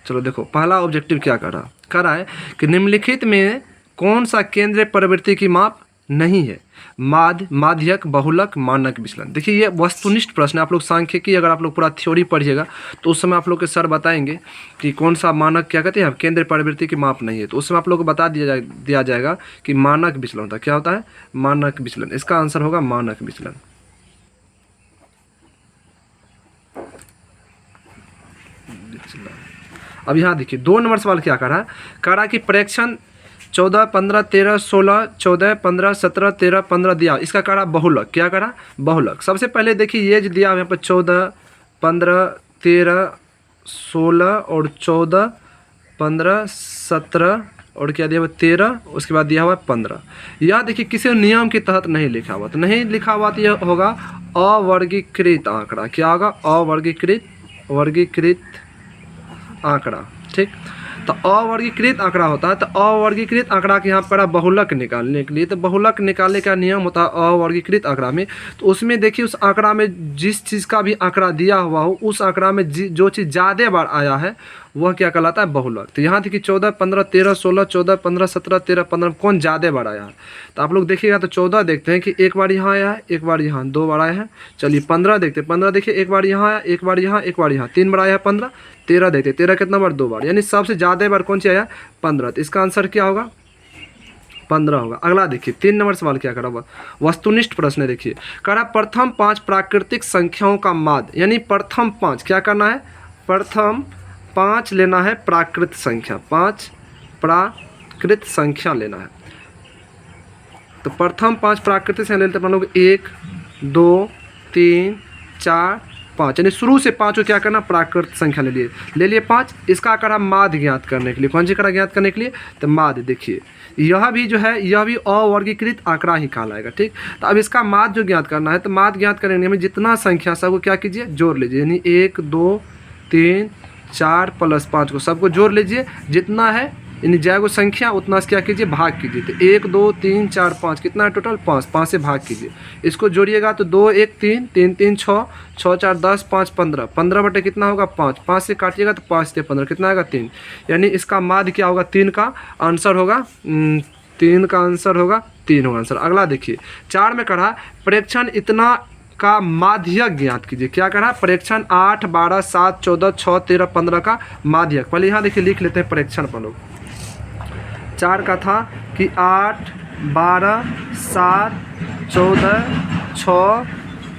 चलो देखो पहला ऑब्जेक्टिव क्या कर रहा है कि निम्नलिखित में कौन सा केंद्रीय प्रवृत्ति की माप नहीं है? माध्यक, बहुलक, मानक विचलन। देखिए ये वस्तुनिष्ठ प्रश्न है। आप लोग सांख्यिकी अगर आप लोग पूरा थ्योरी पढ़िएगा तो उस समय आप लोग के सर बताएंगे कि कौन सा मानक क्या कहते हैं केंद्रीय प्रवृत्ति की माप नहीं है, तो उस समय आप लोग को बता दिया जाएगा कि मानक विचलन होता है। क्या होता है? मानक विचलन। इसका आंसर होगा मानक विचलन। अब यहाँ देखिए 2 नंबर सवाल क्या कर रहा कि प्रेक्षण 14, 15, 13, 16, 14, 15, 17, 13, 15 दिया। इसका करा बहुलक। क्या करा? बहुलक। सबसे पहले देखिए ये जो दिया यहाँ पर 14, 15, 13, 16 और 14, 15, 17 और क्या दिया हुआ 13, उसके बाद दिया हुआ 15। यह देखिए किसी नियम के तहत नहीं लिखा हुआ, तो नहीं लिखा हुआ तो यह होगा अवर्गीकृत आंकड़ा। क्या होगा? वर्गीकृत आंकड़ा। ठीक, तो अवर्गीकृत आंकड़ा होता है। तो अवर्गीकृत आंकड़ा के यहाँ पर बहुलक निकालने के लिए, तो बहुलक निकालने का नियम होता है अवर्गीकृत आंकड़ा में। तो उसमें देखिए उस आंकड़ा में जिस चीज़ का भी आंकड़ा दिया हुआ हो, उस आंकड़ा में जो चीज़ ज़्यादा बार आया है वह क्या कहलाता है? बहुलक। तो यहाँ देखिए 14, 15, 13, 16, 14, 15, 17, 13, 15 कौन ज़्यादा बार आया है? तो आप लोग देखिएगा तो 14 देखते हैं कि एक बार यहाँ आया है, एक बार यहाँ, 2 बार आया है। चलिए 15 देखते हैं, 15 देखिए एक बार यहाँ आया, एक बार यहाँ, एक बार यहाँ, 3 बार आया है 15। 13 देखते हैं, 13 कितना बार? 2 बार, यानी सबसे ज़्यादा बार कौन सी आया? 15। तो इसका आंसर क्या होगा? 15 होगा। अगला देखिए 3 नंबर सवाल क्या करा हुआ? वस्तुनिष्ठ प्रश्न है। देखिए करा प्रथम 5 प्राकृतिक संख्याओं का माध्य, यानी प्रथम 5 क्या करना है? प्रथम 5 लेना है प्राकृत संख्या, 5 प्राकृत संख्या लेना है। तो प्रथम 5 प्राकृतिक संख्या लेते हैं लोग 1, 2, 3, 4, 5, यानी शुरू से 5 को क्या करना? प्राकृत संख्या ले लिए 5। इसका करा माध्य ज्ञात करने के लिए। कौन सी करा ज्ञात करने के लिए? तो माध्य। देखिए यह भी जो है यह भी अवर्गीकृत आंकड़ा ही कहलाएगा। ठीक, तो अब इसका माध्य जो ज्ञात करना है, तो माध्य ज्ञात करने में जितना संख्या सबको क्या कीजिए? जोड़ लीजिए, यानी 1, 2, 3, 4 प्लस 5 को सबको जोड़ लीजिए। जितना है यानी जैगो संख्या उतना से क्या कीजिए? भाग कीजिए। तो 1, 2, 3, 4, 5 कितना है टोटल? 5। 5 से भाग कीजिए, इसको जोड़िएगा तो 2, 1, 3, 3, 3, 6, 6, 4, 10, 5, 15। 15 बटे कितना होगा? 5। 5 से काटिएगा तो 5 से 15 कितना आएगा? 3। यानी इसका माध्य क्या होगा? 3 का आंसर होगा 3 का आंसर होगा 3 होगा आंसर। अगला देखिए 4 में कहा प्रेक्षण इतना का माध्यक ज्ञात कीजिए। क्या करा? प्रेक्षण 8, 12, 7, 14, 6, 13, 15 का माध्यक। पहले यहाँ देखिए लिख लेते हैं प्रेक्षण पर लोग। 4 का था कि 8, 12, 7, 14, 6,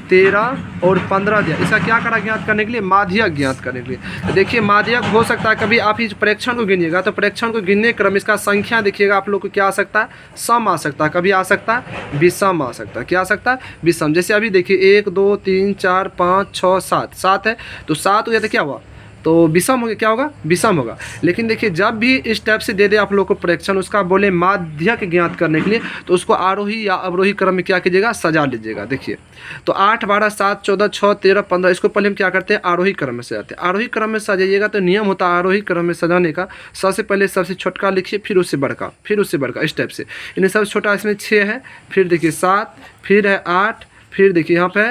13 और 15 दिया। इसका क्या करा ज्ञात करने के लिए? माध्यक ज्ञात करने के लिए। तो देखिए माध्यक हो सकता है कभी आप इस प्रेक्षण को गिनिएगा तो प्रेक्षण को गिनने क्रम इसका संख्या देखिएगा आप लोग को क्या आ सकता है? सम आ सकता है, कभी आ सकता है विषम आ सकता है। क्या आ सकता है? विषम। जैसे अभी देखिए 1, 2, 3, 4, 5, 6, 7, 7 है तो 7 हो गया तो क्या हुआ? तो विषम हो गया। क्या होगा? विषम होगा। लेकिन देखिए जब भी इस टाइप से दे दे आप लोग को प्रेक्षण, उसका बोले माध्यक ज्ञात करने के लिए, तो उसको आरोही या अवरोही क्रम में क्या कीजिएगा? सजा लीजिएगा। देखिए तो 8, 12, 7, 14, 6, 13, 15 इसको पहले हम क्या करते हैं? आरोही क्रम में सजाते हैं। आरोही क्रम में सजाइएगा तो नियम होता है आरोही क्रम में सजाने का, सबसे पहले सबसे छोटका लिखिए, फिर उससे बड़का, फिर उससे बड़का, इस टाइप से। यानी सबसे छोटा इसमें 6 है, फिर देखिए 7, फिर है 8, फिर देखिए यहाँ पे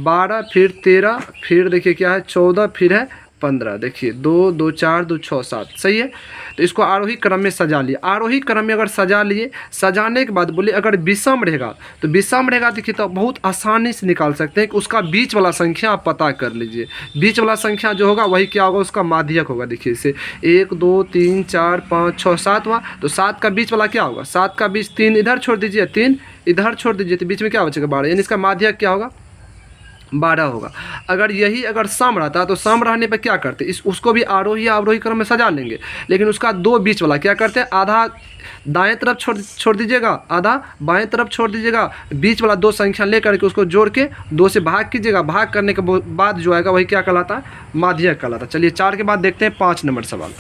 12, फिर 13, फिर देखिए क्या है 14, फिर है 15। देखिए 2, 2, 4, 2, 6, 7 सही है। तो इसको आरोही क्रम में सजा लिए। आरोही क्रम में अगर सजा लिए, सजाने के बाद बोले अगर विषम रहेगा तो विषम रहेगा देखिए तो बहुत आसानी से निकाल सकते हैं कि उसका बीच वाला संख्या आप पता कर लीजिए। बीच वाला संख्या जो होगा वही क्या होगा? उसका माध्यक होगा। देखिए इसे 1, 2, 3, 4, 5, 6, 7 हुआ, तो 7 का बीच वाला क्या होगा? 7 का बीच 3 इधर छोड़ दीजिए, 3 इधर छोड़ दीजिए, तो बीच में क्या बचेगा? 12। यानी इसका माध्यक क्या होगा? 12 होगा। अगर यही अगर सम रहता तो सम रहने पर क्या करते? उसको भी आरोही या अवरोही क्रम में सजा लेंगे, लेकिन उसका 2 बीच वाला क्या करते हैं? आधा दाएं तरफ छोड़ दीजिएगा, आधा बाएं तरफ छोड़ दीजिएगा, बीच वाला 2 संख्या लेकर के उसको जोड़ के 2 से भाग कीजिएगा। भाग करने के बाद जो आएगा वही क्या कहलाता है? माध्यक कहलाता। चलिए 4 के बाद देखते हैं 5 नंबर सवाल।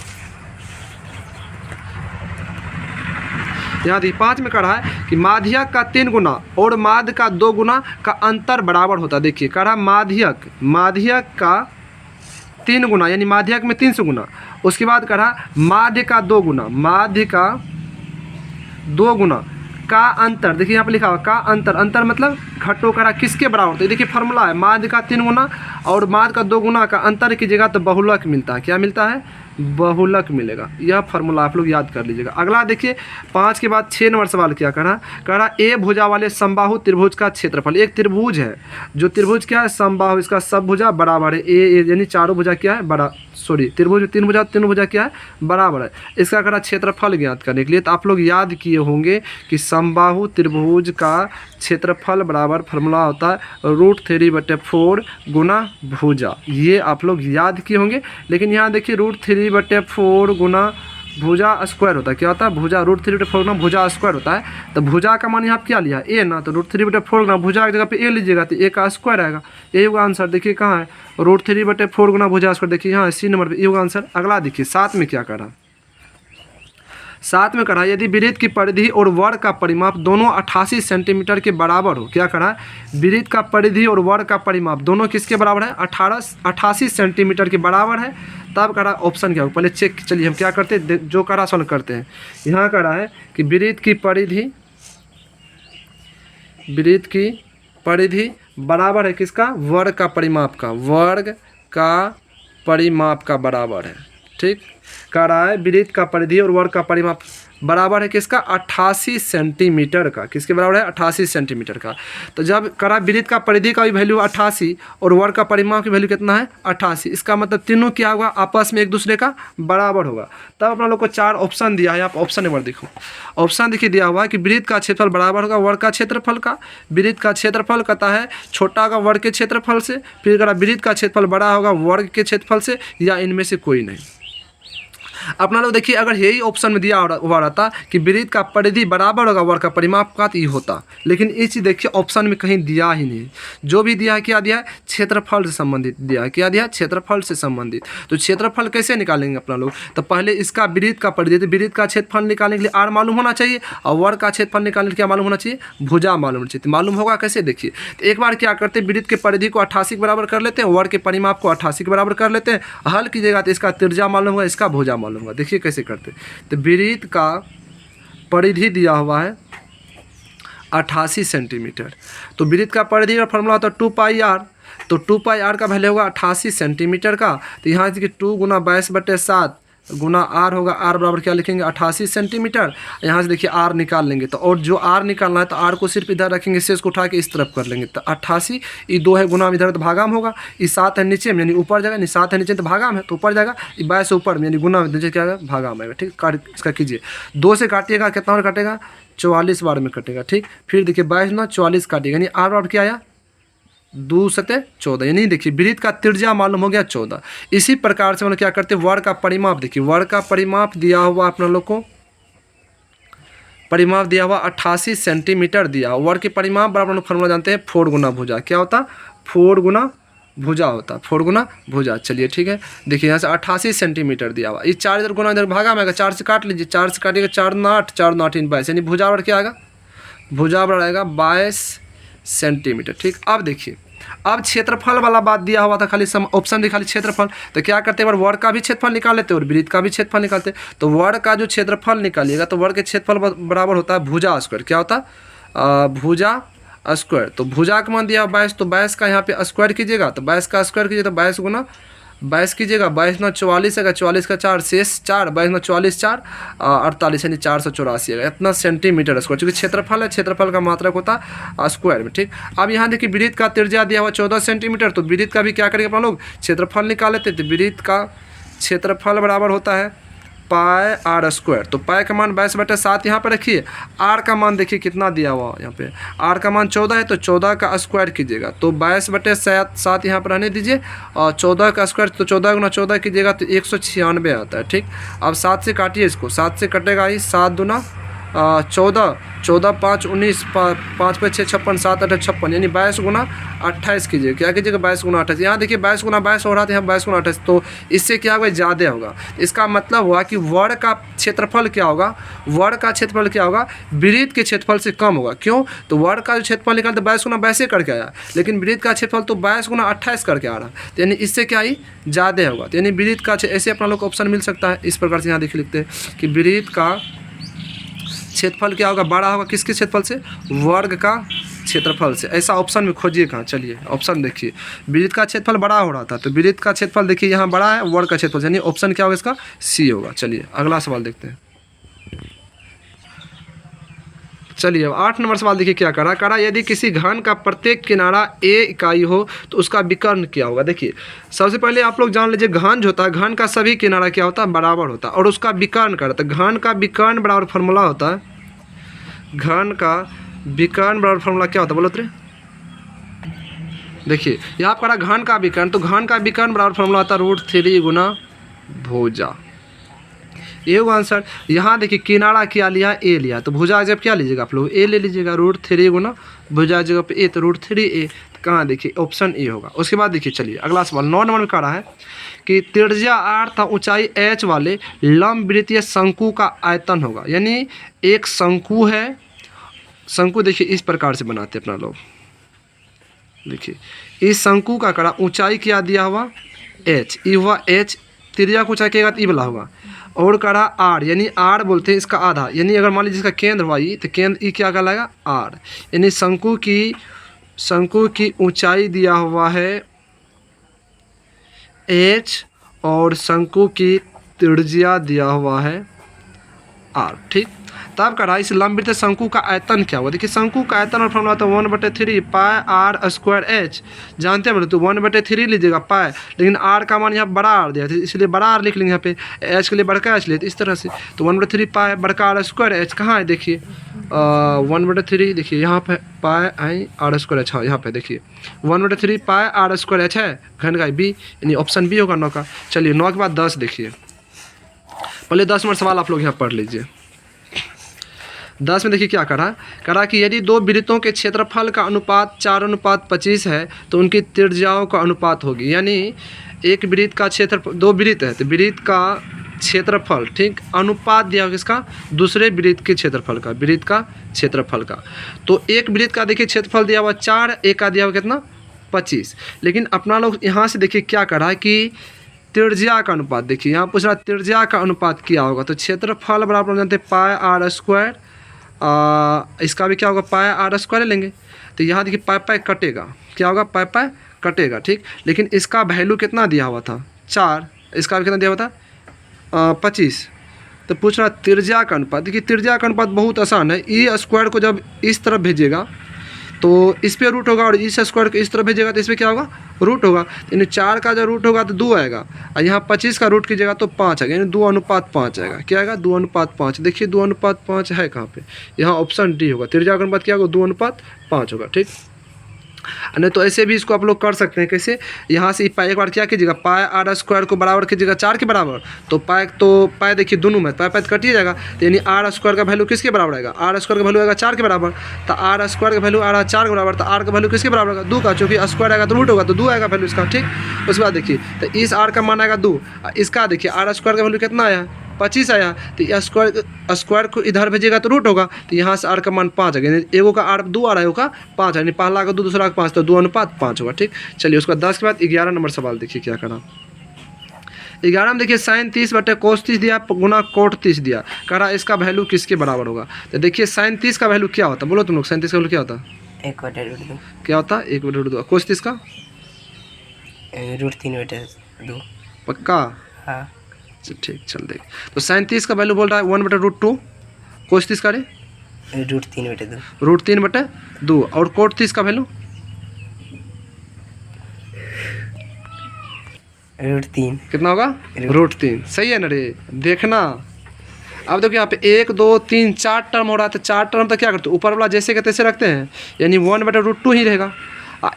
यहाँ देखिए 5 में कहा है कि माध्यक का 3 गुना और माध्य का 2 गुना का अंतर बराबर होता है। देखिए कहा माध्यक का 3 गुना यानी माध्यक में 300 गुना, उसके बाद कहा माध्य का 2 गुना, माध्य का 2 गुना का अंतर, देखिए यहाँ पे लिखा हुआ का अंतर, अंतर मतलब घटो करा किसके बराबर होता है। देखिए फार्मूला है माध्य का 3 गुना और माध्य का 2 गुना का अंतर की जगह तो बहुलक मिलता है। क्या मिलता है? बहुलक मिलेगा। यह फार्मूला आप लोग याद कर लीजिएगा। अगला देखिए 5 के बाद 6 नंबर सवाल क्या कह रहा ए भुजा वाले समबाहु त्रिभुज का क्षेत्रफल। एक त्रिभुज है, जो त्रिभुज क्या है? समबाहु, इसका सब भुजा बराबर है ए यानी चारों भुजा क्या है? बड़ा त्रिभुज में 3 भुजा, 3 भुजा क्या है? बराबर है। इसका करा क्षेत्रफल ज्ञात करने के लिए तो आप लोग याद किए होंगे कि समबाहु त्रिभुज का क्षेत्रफल बराबर फार्मूला होता है √3/4 गुना भुजा। ये आप लोग याद किए होंगे। लेकिन यहाँ देखिए √3/4 गुना भुजा स्क्वायर होता है। क्या होता है? भुजा √3/4 गुना भुजा स्क्वायर होता है। तो भुजा का मान यहाँ आप क्या लिया? ए ना, तो √3/4 गुना भुजा की जगह पे ए लीजिएगा तो ए का स्क्वायर आएगा। यही होगा आंसर। देखिए कहाँ है? √3/4 गुना भुजा स्क्वायर। देखिए यहाँ सी नंबर पे ये होगा आंसर। अगला देखिए 7 में क्या करा? 7 में करा यदि वृत्त की परिधि और वर्ग का परिमाप दोनों 88 सेंटीमीटर के बराबर हो। क्या करा? वृत्त का परिधि और वर्ग का परिमाप दोनों किसके बराबर है? 88 सेंटीमीटर के बराबर है। तब करा ऑप्शन क्या हो? पहले चेक, चलिए हम क्या करते हैं, जो करा सॉल्व करते हैं। यहाँ करा है कि वृत्त की परिधि बराबर है किसका? वर्ग का परिमाप का, वर्ग का परिमाप का बराबर है। ठीक, कह रहा है वृत्त का परिधि और वर्ग का परिमाप बराबर है किसका? 88 सेंटीमीटर का। किसके बराबर है? 88 सेंटीमीटर का। तो जब करा वृत्त का परिधि का भी वैल्यू 88 और वर्ग का परिमाप की वैल्यू कितना है? 88। इसका मतलब तीनों क्या होगा? आपस में एक दूसरे का बराबर होगा। तब अपना लोग को 4 ऑप्शन दिया है। आप ऑप्शन नंबर देखो, ऑप्शन देखिए दिया हुआ है कि वृत्त का क्षेत्रफल बराबर होगा वर्ग का क्षेत्रफल का। वृत्त का क्षेत्रफल कहता है छोटा होगा वर्ग के क्षेत्रफल से। फिर करा वृत्त का क्षेत्रफल बड़ा होगा वर्ग के क्षेत्रफल से, या इनमें से कोई नहीं। अपना लोग देखिए अगर यही ऑप्शन में दिया हुआ रहता कि वृत्त का परिधि बराबर होगा वर्ग का परिमाप का, तो ये होता। लेकिन इस चीज़ देखिए ऑप्शन में कहीं दिया ही नहीं। जो भी दिया है क्या दिया है? क्षेत्रफल से संबंधित दिया है। क्या दिया है? क्षेत्रफल से संबंधित। तो क्षेत्रफल कैसे निकालेंगे अपना लोग? तो पहले इसका वृत्त का परिधि, वृत्त का क्षेत्रफल निकालने के लिए आर मालूम होना चाहिए और वर्ग का क्षेत्रफल निकालने के लिए क्या मालूम होना चाहिए? भुजा मालूम होना चाहिए। तो मालूम होगा कैसे? देखिए तो एक बार क्या करते हैं, वृत्त के परिधि को 88 के बराबर कर लेते हैं, वर्ग के परिमाप को 88 के बराबर कर लेते हैं। हल कीजिएगा तो इसका त्रिज्या मालूम होगा, इसका भुजा मालूम होगा। देखिए कैसे करते। तो वृत्त का परिधि दिया हुआ है 88 सेंटीमीटर। तो वृत्त का परिधि का फॉर्मूला होता है 2πr। तो 2πr का वैल्यू होगा 88 सेंटीमीटर का। तो यहाँ देखिए 2 गुना 22/7 गुना आर होगा। आर बराबर क्या लिखेंगे? 88 सेंटीमीटर। यहाँ से देखिए आर निकाल लेंगे। तो और जो आर निकालना है तो आर को सिर्फ इधर रखेंगे, शेष को उठा के इस तरफ कर लेंगे। तो 88 ये 2 है गुना इधर तो भागा में होगा। ये 7 है नीचे में यानी ऊपर जाएगा, नहीं 7 है नीचे तो भागा में तो ऊपर जाएगा। ये 22 ऊपर में यानी गुना में नीचे क्या आएगा? भागा में आएगा। ठीक, इसका कीजिए 2 से काटिएगा, कितना बार काटेगा? 44 बार में कटेगा। ठीक, फिर देखिए 22 ना 44 काटिएगा यानी आर बराबर क्या आया? 2 सते 14। यानी देखिए वृत्त का त्रिज्या मालूम हो गया 14। इसी प्रकार से मतलब क्या करते हैं, वर्ग का परिमाप। देखिए वर्ग का परिमाप दिया हुआ अपना लोग को, परिमाप दिया हुआ 88 सेंटीमीटर दिया। वर्ग के परिमाप बराबर लोग फॉर्मूला जानते हैं 4 गुना भुजा। क्या होता? 4 गुना भुजा होता, 4 गुना भुजा। चलिए ठीक है, देखिए यहाँ से 88 सेंटीमीटर दिया हुआ। ये 4 इधर गुना इधर भागा में आएगा, 4 से काट लीजिए, 4 से काटिएगा 4 9 8 4 9 8 22 यानी भुजा बराबर क्या आएगा? भुजा बराबर आएगा 22 सेंटीमीटर। ठीक, अब देखिए अब क्षेत्रफल वाला बात दिया हुआ था, खाली ऑप्शन दिखा क्षेत्रफल। तो क्या करते हैं, वर्ग का भी क्षेत्रफल निकाल लेते हैं और वृत्त का भी क्षेत्रफल निकालते हैं। तो वर्ग का जो क्षेत्रफल निकालिएगा तो वर्ग के क्षेत्रफल बराबर होता है भुजा स्क्वायर। क्या होता है? भुजा स्क्वायर। तो भुजा का मान दिया 22, तो 22 का यहाँ पे स्क्वायर कीजिएगा। तो 22 का स्क्वायर कीजिए तो 22 गुना 22 कीजिएगा, 22 ना 44 आएगा, 44 का 4 शेष 4, 22 ना 44 4 48 यानी 484 आएगा। इतना सेंटीमीटर स्क्वायर, चूँकि क्षेत्रफल है, क्षेत्रफल का मात्रक होता है स्क्वायर में। ठीक, अब यहाँ देखिए वृत्त का त्रिज्या दिया हुआ 14 सेंटीमीटर। तो वृत्त का भी क्या करेंगे अपना लोग? क्षेत्रफल निकाल लेते। तो वृत्त का क्षेत्रफल बराबर होता है पाई आर स्क्वायर। तो पाई का मान 22/7 यहाँ पर रखिए। आर का मान देखिए कितना दिया हुआ यहाँ पे, आर का मान 14 है तो 14 का स्क्वायर कीजिएगा। तो 22/7 यहाँ पर रहने दीजिए और 14 का स्क्वायर तो 14 गुना 14 कीजिएगा तो 196 आता है। ठीक, अब 7 से काटिए इसको, 7 से कटेगा ही 7 दूना 14, 14 5 19 5 5 6 56 7 8 56 यानी 22 गुना 28 कीजिए। क्या कीजिएगा? 22 गुना 28। यहाँ देखिए 22 गुना 22 हो रहा था, यहाँ 22 गुना 28, तो इससे क्या होगा? ज़्यादा होगा। इसका मतलब हुआ कि वर्ग का क्षेत्रफल क्या होगा? वर्ग का क्षेत्रफल क्या होगा? वृत्त के क्षेत्रफल से कम होगा। क्यों? तो वर्ग का जो क्षेत्रफल निकाल तो 22 गुना 22 करके आया, लेकिन वृत्त का क्षेत्रफल तो 22 गुना 28 करके आ रहा है। तो यानी इससे क्या ही ज़्यादा होगा। तो यानी वृत्त का ऐसे अपना लोग को ऑप्शन मिल सकता है। इस प्रकार से यहाँ देखिए लिखते हैं कि वृत्त का क्षेत्रफल क्या होगा, बड़ा होगा किसके क्षेत्रफल से, वर्ग का क्षेत्रफल से। ऐसा ऑप्शन में खोजिए कहाँ, चलिए ऑप्शन देखिए, वृत्त का क्षेत्रफल बड़ा हो रहा था तो वृत्त का क्षेत्रफल देखिए यहाँ बड़ा है, वर्ग का क्षेत्रफल, यानी ऑप्शन क्या होगा इसका, सी होगा। चलिए अगला सवाल देखते हैं। चलिए अब 8 नंबर सवाल देखिए क्या करा, यदि किसी घन का प्रत्येक किनारा a इकाई हो तो उसका विकर्ण क्या होगा। देखिए सबसे पहले आप लोग जान लीजिए, घन जो होता है, घन का सभी किनारा क्या होता है, बराबर होता है, और उसका विकर्ण क्या होता है, घन का विकर्ण बराबर फार्मूला होता है, घन का विकर्ण बराबर फार्मूला क्या होता है बोलो तो। देखिए यहाँ पर घन का विकर्ण, तो घन का विकर्ण बराबर फार्मूला होता है √3 गुना भुजा, ये होगा आंसर। यहाँ देखिए किनारा क्या लिया, ए लिया, तो भुजा जब क्या लीजिएगा आप लोग, ए ले लीजिएगा, √3 गुना भुजा जगह पे ए, तो √3a, तो कहाँ देखिए ऑप्शन ए होगा। उसके बाद देखिए चलिए अगला सवाल 9 नंबर में कह रहा है कि त्रिज्या r तथा ऊंचाई h वाले लंबवृत्तीय शंकु का आयतन होगा। यानी एक शंकु है, शंकु देखिए इस प्रकार से बनाते अपना लोग, देखिए इस शंकु का कड़ा ऊंचाई क्या दिया हुआ, h, ई हुआ h, त्रिज्या को ऊंचाई कहेगा तो ई वाला होगा, और कड़ा r, यानी r बोलते हैं इसका आधा, यानी अगर मान लीजिए इसका केंद्र हुआ ई, तो केंद्र ई क्या कहलाएगा, r, यानी शंकु की ऊंचाई दिया हुआ है h और शंकु की त्रिज्या दिया हुआ है r। ठीक, तब करा इस लंबवृत्तीय शंकु का आयतन क्या हुआ। देखिए शंकु का आयतन और फॉर्मूला तो 1/3 पाई r स्क्वायर h, जानते हैं बोले तो 1/3 लीजिएगा पाई, लेकिन r का मान यहाँ बड़ा r दिया था इसलिए बड़ा r लिख लेंगे यहाँ पे, h के लिए बड़का h लेते इस तरह से, तो 1/3 पाई बड़का r स्क्वायर h कहाँ है देखिए 1/3, देखिए यहाँ पे पाई आई r स्क्वायर h, हाँ यहाँ पे देखिए 1/3 पाई r स्क्वायर h है, घन का बी, यानी ऑप्शन बी होगा 9 का। चलिए 9 के बाद 10 देखिए, पहले 10 नंबर सवाल आप लोग यहाँ पढ़ लीजिए। 10 में देखिए क्या करा कि यदि दो वृत्तों के क्षेत्रफल का अनुपात 4:25 है तो उनकी त्रिज्याओं का अनुपात होगी। यानी एक वृत्त का क्षेत्रफल, दो वृत्त है तो वृत्त का क्षेत्रफल, ठीक, अनुपात दिया होगा किसका, दूसरे वृत्त के क्षेत्रफल का, वृत्त का क्षेत्रफल का। तो एक वृत्त का देखिए क्षेत्रफल दिया हुआ 4, एक का दिया हुआ कितना 25, लेकिन अपना लोग यहाँ से देखिए क्या करा कि त्रिज्या का अनुपात, देखिए यहाँ पूछ रहा त्रिज्या का अनुपात क्या होगा, तो क्षेत्रफल बराबर जानते हैं पाई r स्क्वायर, इसका भी क्या होगा पाई r स्क्वायर लेंगे, तो यहाँ देखिए पाई पाई कटेगा, क्या होगा पाई पाई कटेगा, ठीक, लेकिन इसका वैल्यू कितना दिया हुआ था 4, इसका भी कितना दिया हुआ था 25, तो पूछ रहा त्रिज्या का अनुपात। देखिए त्रिज्या का अनुपात बहुत आसान है, ई स्क्वायर को जब इस तरफ भेजिएगा तो इस पे रूट होगा, और इस स्क्वायर को इस तरफ भेजेगा तो इस पर क्या होगा रूट होगा, यानी 4 का जब रूट होगा तो 2 आएगा, और यहाँ 25 का रूट कीजिएगा तो 5 आएगा, यानी 2:5 आएगा, क्या आएगा 2:5। देखिए 2:5 है कहाँ पे, यहाँ ऑप्शन डी होगा, त्रिज्या का अनुपात क्या होगा 2:5 होगा, ठीक। नहीं तो ऐसे भी इसको आप लोग कर सकते हैं, कैसे, यहाँ से पाई एक बार क्या कीजिएगा पाई r स्क्वायर को बराबर कीजिएगा 4 के बराबर, तो पाई देखिए दोनों में पाई कट ही जाएगा, तो यानी r स्क्वायर का वैल्यू किसके बराबर आएगा, r स्क्वायर का वैल्यू आएगा 4 के बराबर, तो r स्क्वायर का वैल्यू आ रहा है 4 के बराबर, तो r का वैल्यू किसके बराबर आएगा 2 का, क्योंकि स्क्वायर आएगा तो रूट होगा तो 2 आएगा वैल्यू इसका, ठीक। उसके बाद देखिए तो इस r का मान आएगा 2, इसका देखिए r स्क्वायर का वैल्यू कितना आया 25 आया, तो स्क्वायर को इधर भेजेगा तो रूट होगा, तो यहाँ से r का मान 5 आ गया, एगो का r 2 आ रहा है, का 5 है, पहला का 2 दूसरा का 5, तो 2:5 होगा, ठीक। चलिए उसके बाद 10 के बाद 11 नंबर सवाल देखिए क्या करा। 11 में देखिए sin 30 बटे cos 30 दिया गुना cot 30 दिया, कह रहा इसका वैल्यू किसके बराबर होगा। तो देखिए sin 30 का वैल्यू क्या होता है बोलो तुम लोग, sin 30 का वैल्यू क्या होता है 1/√2, क्या होता है 1/√2, cos 30 का √3/2 पक्का, हाँ ठीक चल देख। तो sin 30 का वैल्यू बोल रहा है 1/√2, cos 30 का रे √3/2, √3/2, और cot 30 का वैल्यू √3 कितना होगा √3, सही है ना रे, देखना। अब देखो यहाँ पे 1 2 3 4 टर्म हो रहा है, तो 4 टर्म तो क्या करते हैं ऊपर वाला जैसे के तैसे रखते हैं, यानी 1/√2 ही रहेगा,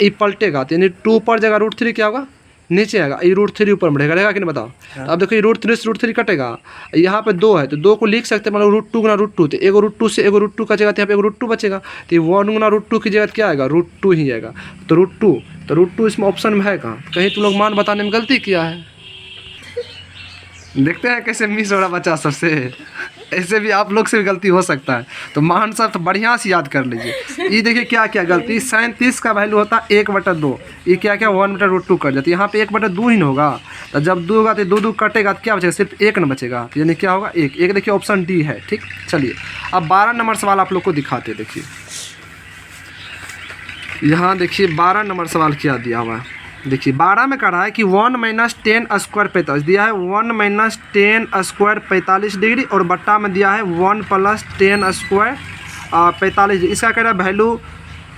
ये पलटेगा तो यानी 2 पर जगह √3 क्या होगा नीचे आएगा, ये √3 ऊपर में रहेगा कि नहीं बताओ। तो अब देखो ये √3 से √3 कटेगा, यहाँ पे 2 है तो 2 को लिख सकते हैं मतलब √2 गुना √2, तो एगो √2 से एगो √2 का जगह यहाँ पे एगो √2 बचेगा, तो 1 गुना √2 की जगह क्या आएगा √2 ही आएगा, तो √2 इसमें ऑप्शन में है कहाँ, कहीं तुम लोग मान बताने में गलती किया है। देखते हैं कैसे मिस हो रहा बच्चा सबसे। ऐसे भी आप लोग से भी गलती हो सकता है, तो मान सब तो बढ़िया से याद कर लीजिए। ये देखिए क्या क्या गलती, 37 का वैल्यू होता है 1/2, ये क्या क्या 1/√2 कर जाती है, यहाँ पे 1/2 ही ना होगा, तो जब 2 होगा तो 2 कटेगा तो क्या बचेगा, सिर्फ 1 न बचेगा, तो यानी क्या होगा 1। एक देखिए ऑप्शन डी है। ठीक, चलिए अब 12 नंबर सवाल आप लोग को दिखाते, देखिए यहाँ देखिए 12 नंबर सवाल क्या दिया हुआ है। देखिए 12 में कह रहा है कि 1 - 10 स्क्वायर 45 दिया है, 1 - 10 स्क्वायर 45 डिग्री, और बट्टा में दिया है 1 + 10 स्क्वायर 45 डिग्री। इसका कह रहा है वैल्यू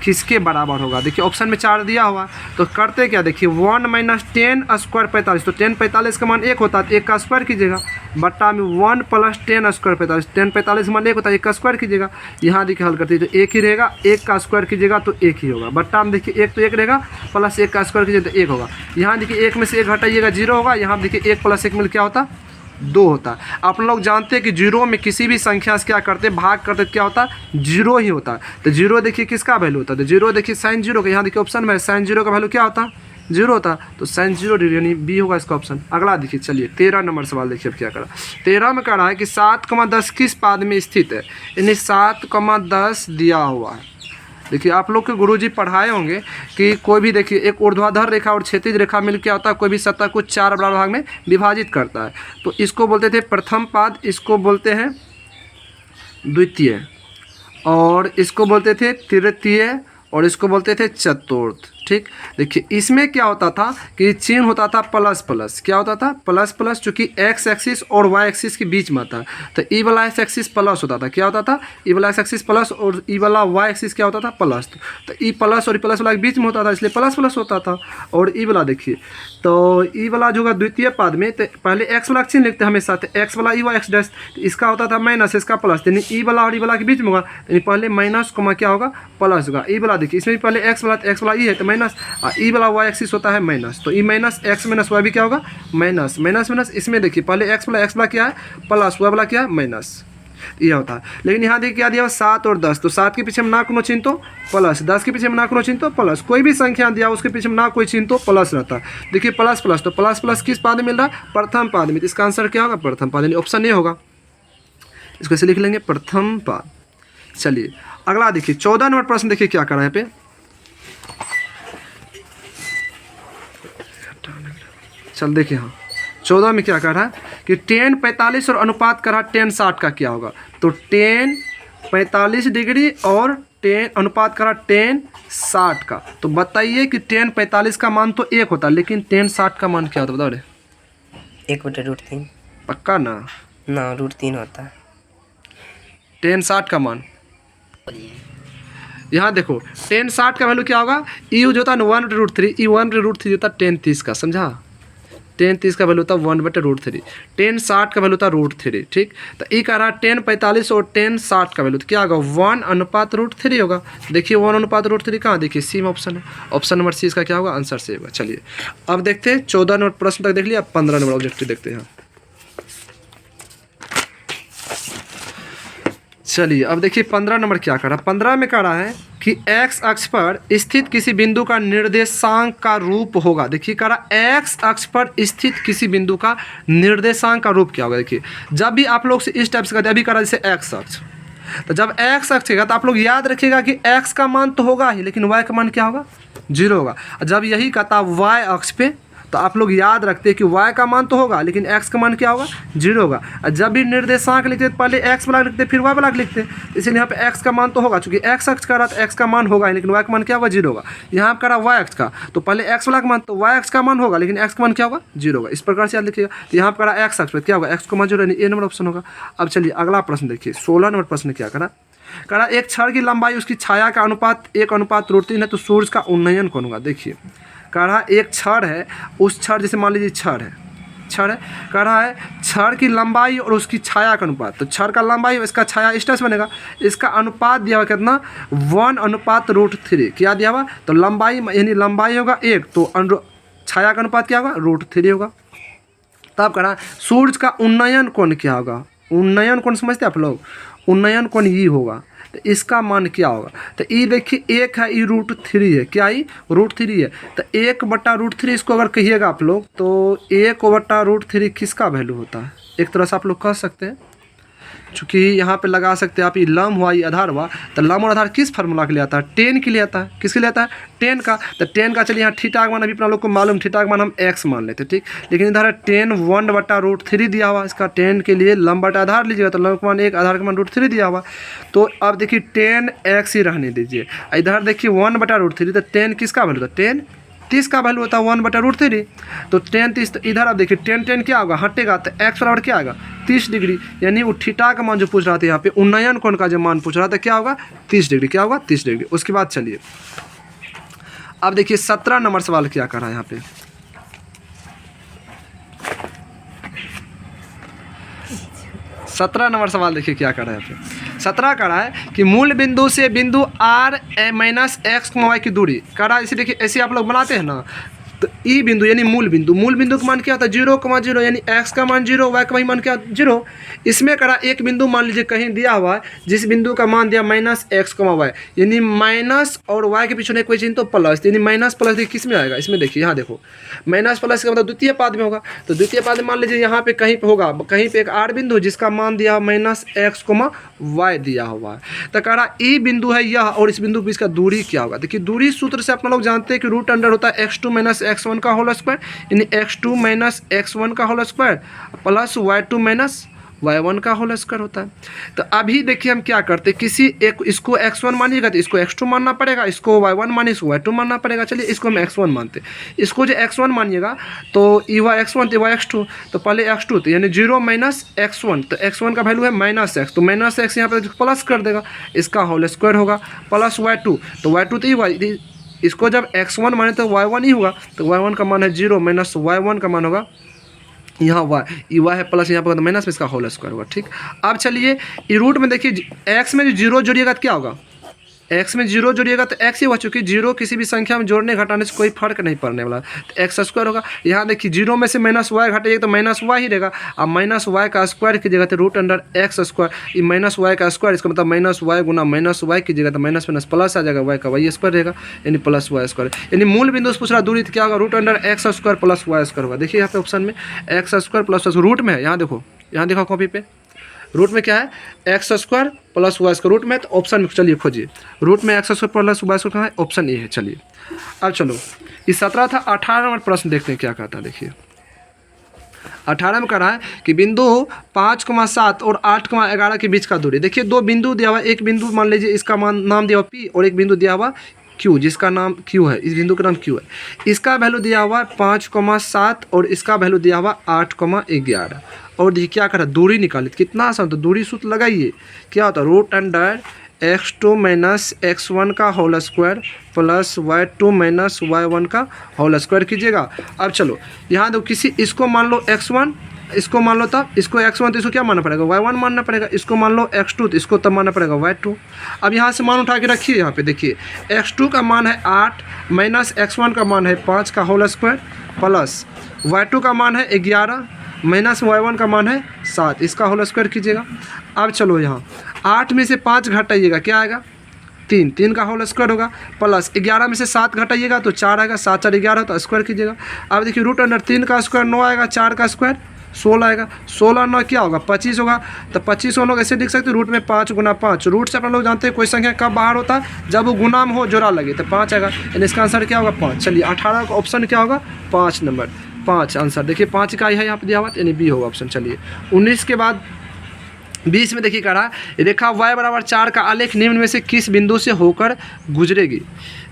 किसके बराबर होगा। देखिए ऑप्शन में 4 दिया हुआ, तो करते क्या, देखिए 1 - 10 स्क्वायर 45, तो 10 45 का मान 1 होता है, तो 1 का स्क्वायर कीजिएगा, बट्टा में 1 + 10 स्क्वायर 45, 10 45 मान 1 होता है, 1 का स्क्वायर कीजिएगा, यहाँ देखिए हल करते तो 1 ही रहेगा, 1 का स्क्वायर कीजिएगा तो 1 ही होगा, बट्टा में देखिए 1 तो 1 रहेगा, प्लस 1 का स्क्वायर कीजिएगा तो 1 होगा, यहाँ देखिए 1 में से 1 हटाइएगा 0 होगा, यहाँ देखिए 1 + 1 मिल क्या होता 2 होता है। आप लोग जानते हैं कि जीरो में किसी भी संख्या से क्या करते भाग करते क्या होता है, 0 ही होता है। तो 0 देखिए किसका वैल्यू होता है, तो 0 देखिए sin 0 का, यहाँ देखिए ऑप्शन में sin 0 का वैल्यू क्या होता है 0 होता है, तो sin 0 डिग्री यानी बी होगा इसका ऑप्शन। अगला देखिए, चलिए 13 नंबर सवाल देखिए अब क्या करा। 13 में कह रहा है कि 7,10 किस पाद में स्थित है, यानी 7,10 दिया हुआ है। देखिए आप लोग के गुरुजी पढ़ाए होंगे कि कोई भी देखिए एक ऊर्ध्वाधर रेखा और क्षैतिज रेखा मिल क्या होता है, कोई भी सतह को 4 बराबर भाग में विभाजित करता है, तो इसको बोलते थे प्रथम पाद, इसको बोलते हैं द्वितीय, और इसको बोलते थे तृतीय, और इसको बोलते थे चतुर्थ। ठीक, देखिए इसमें क्या होता था कि चिन्ह होता था प्लस प्लस, क्या होता था प्लस प्लस, चूँकि एक्स एक्सिस और वाई एक्सिस के बीच में आता है, तो ई वाला एक्स एक्सिस प्लस होता था, क्या होता था ई वाला एक्स एक्सिस प्लस, और ई वाला वाई एक्सिस क्या होता था प्लस, तो ई प्लस और ई प्लस वाला के बीच में होता था, इसलिए प्लस प्लस होता था। और ई वाला देखिए, तो ई वाला जो होगा द्वितीय पाद में, तो पहले एक्स वाला चिन्ह लिखते हैं हमेशा, तो एक्स वाला ई वाई एक्स डैश, तो इसका होता था माइनस, इसका प्लस, यानी ई वाला और ई वाला के बीच में होगा, यानी पहले माइनस कोमा क्या होगा प्लस होगा। ई वाला देखिए इसमें पहले एक्स वाला ई है तो माइनस, ई वाला वाई एक्सिस होता है माइनस, तो E minus x minus Y भी क्या होगा माइनस, माइनस माइनस, इसमें देखिए पहले एक्स वाला क्या है प्लस, वाई वाला क्या है माइनस, ये होता है। लेकिन यहाँ देखिए क्या दिया हुआ 7 और 10, तो 7 के पीछे में ना कोनो चिन्ह तो प्लस, 10 के पीछे में ना कोनो चिन्ह तो प्लस, कोई भी संख्या दिया उसके पीछे में ना कोई चिन्ह तो प्लस रहता है। देखिए प्लस प्लस, तो प्लस प्लस किस पाद में मिल रहा है प्रथम पाद में, तो इसका आंसर क्या होगा प्रथम पाद, यानी ऑप्शन ए होगा, इसको ऐसे लिख लेंगे प्रथम पाद। चलिए अगला देखिए 14 नंबर प्रश्न देखिए क्या कर रहा है यहाँ पे, चल देखिए हाँ 14 में क्या कर रहा है कि 10 45 और अनुपात कर रहा है 10 60 का क्या होगा, तो 10 45 डिग्री और 10 अनुपात कर रहा 10 60 का, तो बताइए कि 10 45 का मान तो 1 होता है, लेकिन 10 60 का मान क्या होता है बताओ रे, 1/√3 पक्का ना √3 होता है। 10 60 का मान यहाँ देखो 10 60 का वैल्यू क्या होगा, ई जो होता है 1/√3, ई 1/√3 होता है 10 30 का, समझा 10 30 का वैल्यू होता है 1/√3, 10 60 का वैल्यू होता है √3। ठीक, तो ई कह रहा है 10 45 और 10 60 का वैल्यू तो क्या होगा 1/√3 होगा। देखिए 1/√3 कहाँ, देखिए सी में ऑप्शन है, ऑप्शन नंबर सी इसका क्या होगा आंसर से होगा। चलिए अब देखते हैं 14 नंबर प्रश्न तक देख लिया, 15 नंबर ऑब्जेक्टिव देखते हैं। चलिए अब देखिए 15 नंबर क्या कर रहा है, 15 में कह रहा है कि x अक्ष पर स्थित किसी बिंदु का निर्देशांक का रूप होगा। देखिए कह रहा है x अक्ष पर स्थित किसी बिंदु का निर्देशांक का रूप क्या होगा। देखिए जब भी आप लोग से इस टाइप से कहते हैं, अभी कह रहा है जैसे x अक्ष, तो जब x अक्ष होगा तो आप लोग याद रखिएगा कि x का मान तो होगा ही, लेकिन y का मान क्या होगा 0 होगा। जब यही कहता y अक्ष पे, तो आप लोग याद रखते हैं कि y का मान तो होगा लेकिन x का मान क्या होगा 0 होगा। और जब भी निर्देशांक लिखते पहले x वाला लिखते फिर y वाला लिखते, इसलिए यहाँ पे x का मान तो होगा, चूंकि x अक्ष का रहा तो x का मान होगा लेकिन y का मान क्या होगा 0 होगा। यहाँ पर करा y अक्ष का, तो पहले x वाला का मान तो y अक्ष का मान होगा लेकिन x का मान क्या होगा 0 होगा। इस प्रकार से याद लिखिएगा। तो यहाँ पर करा x अक्ष पर क्या होगा x का मान 0 यानी ए नंबर ऑप्शन होगा। अब चलिए अगला प्रश्न देखिए 16 नंबर प्रश्न क्या करा एक छड़ की लंबाई उसकी छाया का अनुपात 1/√3 है, तो सूर्य का उन्नयन कौन होगा। देखिए कह रहा एक छड़ है, उस छड़ जैसे मान लीजिए छड़ है कह रहा है छड़ की लंबाई और उसकी छाया का अनुपात, तो छड़ का लंबाई और इसका छाया इस तरह से बनेगा, इसका अनुपात दिया हुआ कितना 1/√3 क्या दिया हुआ, तो लंबाई यानी लंबाई होगा 1, तो छाया का अनुपात क्या होगा √3 होगा। तब कह रहा सूर्य का उन्नयन कोण क्या होगा, उन्नयन कोण समझते आप लोग, उन्नयन कोण ई होगा, तो इसका मान क्या होगा, तो ई देखिए 1 है, ई √3 है, क्या ई √3 है, तो 1/√3 इसको अगर कहिएगा आप लोग तो 1/√3 किसका वैल्यू होता है, एक तरह से आप लोग कह सकते हैं चूँकि यहाँ पे लगा सकते हैं आप, ये लम हुआ, ये आधार हुआ, तो लम और आधार किस फार्मूला के लिए आता है? टेन के लिए आता है। किसके लिए आता है? टेन का। तो टेन का चलिए यहाँ थीटा का मान अभी अपना लोग को मालूम, थीटा का मान हम एक्स मान लेते, ठीक। लेकिन इधर है टेन 1/√3 दिया हुआ, इसका टेन के लिए लम बटा आधार लीजिएगा तो लम का मान 1, आधार का मान √3 दिया हुआ। तो अब देखिए 10x ही रहने दीजिए। इधर देखिए 1/√3, तो 10 किसका वैल्यू था? 10 30 का वैल्यू होता है 1/√3। तो 10 30, तो इधर आप देखिए 10 क्या होगा? हटेगा, तो x बराबर क्या आएगा? 30 डिग्री। यानी वो थीटा का मान जो पूछ रहा था यहाँ पे, उन्नयन कोण का जो मान पूछ रहा था, क्या होगा? 30 डिग्री। क्या होगा? 30 डिग्री। उसके बाद चलिए अब देखिए 17 नंबर सवाल क्या कर रहा है यहाँ पे। 17 नंबर सवाल देखिए क्या कर रहा है यहाँ पे। 17 कर रहा है कि मूल बिंदु से बिंदु r माइनस एक्स वाई की दूरी कर रहा है। इसे देखिए ऐसे आप लोग बनाते हैं ना, तो ई बिंदु यानी मूल बिंदु का मान क्या होता है? 0,0, यानी x का मान 0, y का मान क्या? 0। इसमें करा एक बिंदु मान लीजिए कहीं दिया हुआ है, जिस बिंदु का मान दिया -x, यानी माइनस और y के पीछे कोई चिन्ह तो प्लस, यानी माइनस प्लस देखिए किस में आएगा? इसमें देखिए यहाँ देखो, माइनस प्लस का मतलब द्वितीय पाद में होगा। तो द्वितीय पाद में मान लीजिए यहाँ पे कहीं पे होगा, कहीं पे एक r बिंदु जिसका मान दिया -x, y दिया हुआ है। तो कह रहा ई बिंदु है यह, और इस बिंदु के बीच का दूरी क्या होगा? देखिए दूरी सूत्र से अपना लोग जानते हैं कि रूट अंडर होता है x2 - x1 का होल स्क्वायर, यानी x2 - x1 का whole square plus y2 - y1 का होल स्क्वायर होता है। तो अभी देखिए हम क्या करते हैं, किसी एक इसको x1 मानिएगा तो इसको x2 मानना पड़ेगा, इसको y1 मानिए इसको y2 मानना पड़ेगा। चलिए इसको हम x1 मानते हैं, इसको जो x1 मानिएगा तो ये हुआ x1 तो ये x2, तो पहले x2 तो यानी 0 - x1, तो x1 का वैल्यू है -x, तो -x यहाँ पर प्लस कर देगा, इसका होल स्क्वायर होगा, प्लस y2, तो y2 तो ये इसको जब x1 माने तो y1 ही होगा, तो y1 का मान है 0 - y1 का मान होगा यहाँ y है प्लस यहाँ पर माइनस में इसका होल स्क्वायर होगा, ठीक। अब चलिए ये रूट में देखिए x में जो 0 जोड़िएगा तो क्या होगा? x में 0 जोड़िएगा तो x ही हुआ, चूँकि 0 किसी भी संख्या में जोड़ने घटाने से कोई फर्क नहीं पड़ने वाला, तो एक्स स्क्वायर होगा। यहाँ देखिए 0 में से -y घटाइएगा तो -y ही रहेगा, अब -y का स्क्वायर कीजिएगा तो रूट अंडर x स्क्वायर, ये -y का स्क्वायर, इसका मतलब -y गुना -y कीजिएगा तो माइनस प्लस आ जाएगा, y का y स्क्वायर रहेगा, यानी प्लस y स्क्वायर। यानी मूल बिंदु से पूछ रहा दूरी तो क्या होगा? Root under x square plus y square होगा। देखिए यहाँ पे ऑप्शन में x स्क्वायर प्लस रूट में है, यहाँ देखो, यहाँ देखो कॉपी पे रूट में क्या है? X square plus Y square root में, तो ऑप्शन में चलिए खोजिए, रूट में X square plus Y square कहाँ है? ऑप्शन ए है। चलिए अब चलो ये 17 था, 18 नंबर प्रश्न देखते हैं क्या कहता है। देखिए 18 में कह रहा है कि बिंदु 5,7 और 8,11 के बीच का दूरी। देखिए दो बिंदु दिया हुआ, एक बिंदु मान लीजिए इसका नाम दिया हुआ P, और एक बिंदु दिया हुआ Q, जिसका नाम Q है, इस बिंदु का नाम Q है। इसका वैल्यू दिया हुआ 5,7 और इसका वैल्यू दिया हुआ 8,11। और देखिए क्या कर रहा है? दूरी निकाली, कितना आसान, तो दूरी सूत्र लगाइए, क्या होता है? रूट अंडर x2 - x1 का whole square plus y2 - y1 का होल स्क्वायर कीजिएगा। अब चलो यहाँ दो, किसी इसको मान लो x1, इसको मान लो तब इसको x1 तो इसको क्या मानना पड़ेगा? y1 मानना पड़ेगा। इसको मान लो x2 तो इसको तब मानना पड़ेगा y2। अब यहाँ से मान उठा के रखिए, यहाँ पे देखिए x2 का मान है 8 माइनस x1 का मान है 5 का होल स्क्वायर प्लस y2 का मान है 11 माइनस y1 का मान है 7, इसका होल स्क्वायर कीजिएगा। अब चलो यहाँ 8 में से 5 घटाइएगा, क्या आएगा? 3 का होल स्क्वायर होगा, प्लस 11 में से 7 घटाइएगा तो 4 आएगा, 7 4 11 तो स्क्वायर कीजिएगा। अब देखिए रूट अंडर 3 का स्क्वायर 9 आएगा, 4 का स्क्वायर 16 आएगा, 16 9 क्या होगा? 25 होगा। तो 25 हम लोग ऐसे लिख सकते हैं, रूट में 5 गुना 5, रूट से अपन लोग जानते हैं कोई संख्या कब बाहर होता है? जब वो गुना में हो, जोड़ा लगे, तो 5 आएगा, यानी इसका आंसर क्या होगा? 5। चलिए 18 का ऑप्शन क्या होगा? 5 नंबर, 5 आंसर। देखिए 5 का है यहाँ पे दिया हुआ, यानी बी होगा ऑप्शन। चलिए 19 के बाद 20 में देखिए कह रहा है रेखा y बराबर 4 का आलेख निम्न में से किस बिंदु से होकर गुजरेगी।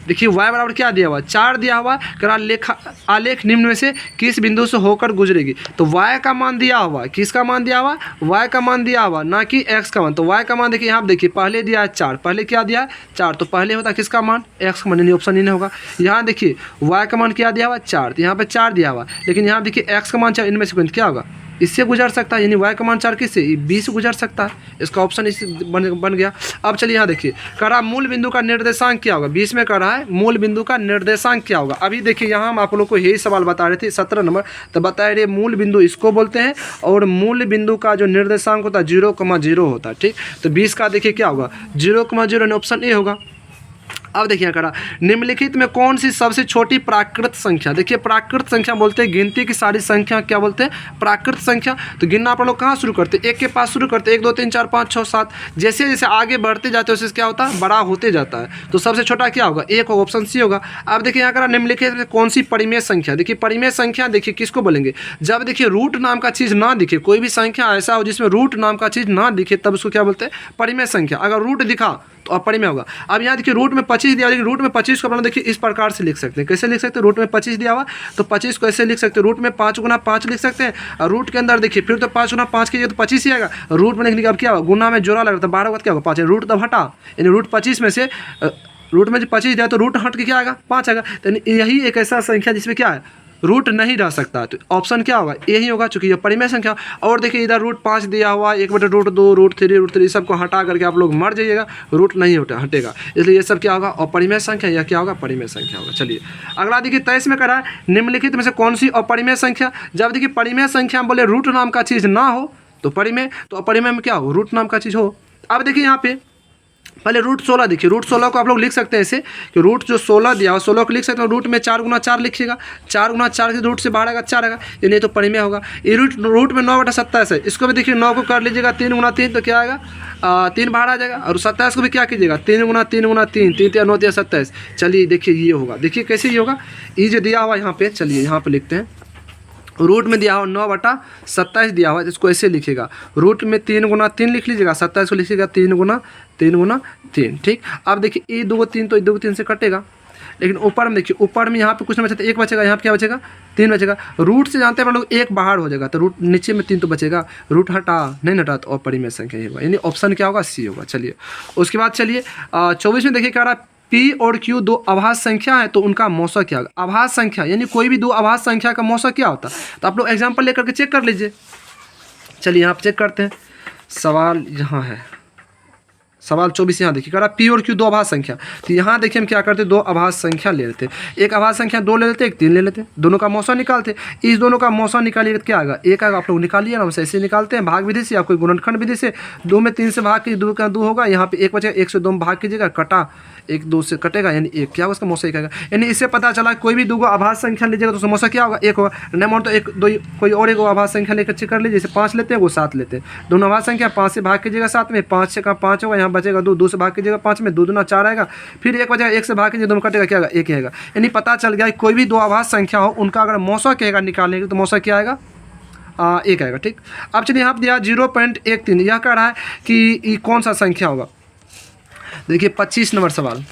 देखिए y बराबर क्या दिया हुआ? 4 दिया हुआ, कह रहा लेखा आलेख निम्न में से किस बिंदु से होकर गुजरेगी। तो y का मान दिया हुआ, किसका मान दिया हुआ? y का मान दिया हुआ, ना कि x का मान। तो y का मान देखिए यहाँ देखिए पहले दिया है 4, पहले क्या दिया है? 4, तो पहले होता किसका मान? x का मान, यानी ऑप्शन इन होगा। यहाँ देखिए y का मान क्या दिया हुआ? 4, तो यहाँ पर 4 दिया हुआ, लेकिन यहाँ देखिए x का मान 4, इनमें से क्या होगा? इससे गुजर सकता है, यानी y का मान 4 किससे? 20 से गुजर सकता है, इसका ऑप्शन इस बन गया। अब चलिए यहाँ देखिए कह रहा मूल बिंदु का निर्देशांक क्या होगा? 20 में कह रहा है मूल बिंदु का निर्देशांक क्या होगा। अभी देखिए यहाँ हम आप लोग को यही सवाल बता रहे थे 17 नंबर, तो बता रहे मूल बिंदु इसको बोलते हैं, और मूल बिंदु का जो निर्देशांक होता है 0,0 होता है, ठीक। तो 20 का देखिए क्या होगा? 0,0, ऑप्शन ए होगा। अब देखिए यहाँ करा निम्नलिखित में कौन सी सबसे छोटी प्राकृत संख्या। देखिए प्राकृत संख्या बोलते हैं गिनती की सारी संख्या क्या बोलते हैं, प्राकृत संख्या। तो गिनना आप लोग कहाँ शुरू करते हैं, एक के पास शुरू करते हैं, 1 2 3 4 5 6 7। जैसे जैसे आगे बढ़ते जाते हैं उससे क्या होता है, बड़ा होते जाता है। तो सबसे छोटा क्या होगा, एक होगा, ऑप्शन सी होगा। अब देखिए यहाँ करा निम्नलिखित में कौन सी परिमेय संख्या। देखिए परिमेय संख्या देखिए किसको बोलेंगे, जब देखिए रूट नाम का चीज़ ना दिखे, कोई भी संख्या ऐसा हो जिसमें रूट नाम का चीज़ ना दिखे तब उसको क्या बोलते हैं, परिमेय संख्या। अगर रूट दिखा तो अपरिमेय होगा। अब यहाँ देखिए रूट में 25 दिया, लेकिन रूट में 25 को अपन लोग देखिए इस प्रकार से लिख सकते हैं। कैसे लिख सकते हैं, रूट में 25 दिया हुआ तो 25 को ऐसे लिख सकते हैं, रूट में 5 गुना 5 लिख सकते हैं। और रूट के अंदर देखिए फिर तो 5 गुना 5 कीजिए तो 25 ही आएगा। रूट में लिखने का अब क्या होगा, गुना में जोड़ा लग रहा था 12 होगा, क्या होगा 5 है। रूट तब हटा, यानी रूट 25 में से रूट में जो 25 दिया तो रूट हट के क्या आएगा, 5 आएगा। तो यही एक ऐसा संख्या जिसमें क्या है, रूट नहीं रह सकता। तो ऑप्शन क्या होगा, यही होगा, चूंकि ये परिमेय संख्या। और देखिए इधर रूट 5 दिया हुआ, 1/√2, रूट 3 सबको हटा करके आप लोग मर जाइएगा, रूट नहीं हटेगा, इसलिए ये सब क्या होगा, अपरिमेय संख्या। यह क्या होगा, परिमेय संख्या होगा। चलिए अगला देखिए 23 में करा है निम्नलिखित में से कौन सी अपरिमेय संख्या। जब देखिए परिमेय संख्या बोले रूट नाम का चीज़ ना हो तो परिमेय, तो अपरिमेय में क्या हो, रूट नाम का चीज़ हो। अब देखिए यहाँ पे पहले रूट 16 देखिए, रूट 16 को आप लोग लिख सकते हैं ऐसे कि रूट जो 16 दिया हो 16 को लिख सकते हो, रूट में 4 गुना 4 लिखिएगा, 4 गुना 4 के रूट से बाहर आएगा 4 आएगा, ये नहीं तो परिमेय होगा। ये रूट में 9/27 है, इसको भी देखिए 9 को कर लीजिएगा 3 गुना 3 तो क्या आएगा, 3 बाहर आ जाएगा। और 27 को भी क्या कीजिएगा, 3 गुना 3 गुना 3, 3 3 9 3 27। चलिए देखिए ये होगा, देखिए कैसे ये होगा, ये जो दिया हुआ यहाँ पे, चलिए यहाँ पे लिखते हैं। रूट में दिया हुआ 9/27 दिया हुआ है, इसको ऐसे लिखिएगा, रूट में 3 गुना 3 लिख लीजिएगा, 27 को लिखिएगा 3 गुना 3। ठीक, अब देखिए ये 2 3 तो 2 3 से कटेगा, लेकिन ऊपर में देखिए, ऊपर में यहाँ पे कुछ नहीं बचा तो 1 बचेगा, यहाँ पे क्या बचेगा, 3 बचेगा। रूट से जानते हैं हम लोग 1 बाहर हो जाएगा, तो रूट नीचे में 3 तो बचेगा, रूट हटा नहीं हटा तो अपरिमेय संख्या ही होगा, यानी ऑप्शन क्या होगा, सी होगा। चलिए उसके बाद चलिए 24 में देखिए क्या रहा, पी और क्यू 2 अभाज्य संख्या है तो उनका मौसा क्या होगा। अभाज्य संख्या यानी कोई भी 2 अभाज्य संख्या का मौसा क्या होता है, तो आप लोग एग्जाम्पल लेकर के चेक कर लीजिए। चलिए यहाँ पे चेक करते हैं, सवाल यहाँ है, सवाल 24 यहाँ देखिए, कह रहा पी और क्यू 2 अभाज्य संख्या। तो यहाँ देखिए हम क्या करते, 2 अभाज्य संख्या ले लेते, एक अभाज्य संख्या 2 ले लेते, एक 3 ले लेते, दोनों का मौसा निकालते। इस दोनों का मौसा निकालिए तो क्या आएगा, 1 आएगा। आप लोग निकालिए ना, हम ऐसे निकालते हैं भाग विधि से या कोई गुणनखंड विधि से। 2 में 3 से भाग कीजिए, 2 का 2 होगा, यहाँ पे 1 बचेगा, 1 से 2 में भाग कीजिएगा, कटा 1 2 से कटेगा, यानी 1 क्या होगा, उसका मौसा 1 आएगा। यानी इससे पता चला कोई भी 2 अभाज्य संख्या लीजिएगा तो उसका मौसा क्या होगा, 1 होगा। नहीं मान तो 1 2 कोई और 1 अभाज्य संख्या लेकर चेक कर लीजिए, जैसे 5 लेते हैं वो 7 लेते हैं, दोनों अभाज्य संख्या 5 से भाग कीजिएगा 7 में, 5 से का 5 होगा, यहाँ बचेगा 2, 2 से भाग कीजिएगा 5 में, 2 दूना 4 आएगा, फिर 1 बचेगा, 1 से भाग कीजिए, दोनों कटेगा क्या आएगा, 1 आएगा। यानी पता चल गया कोई भी 2 अभाज्य संख्या हो उनका अगर मौसा कहेगा निकालने के तो मौसा क्या आएगा, 1 आएगा। ठीक, अब चलिए यहाँ दिया 0.13, यह कह रहा है कि कौन सा संख्या होगा। देखिए 25 नंबर सवाल,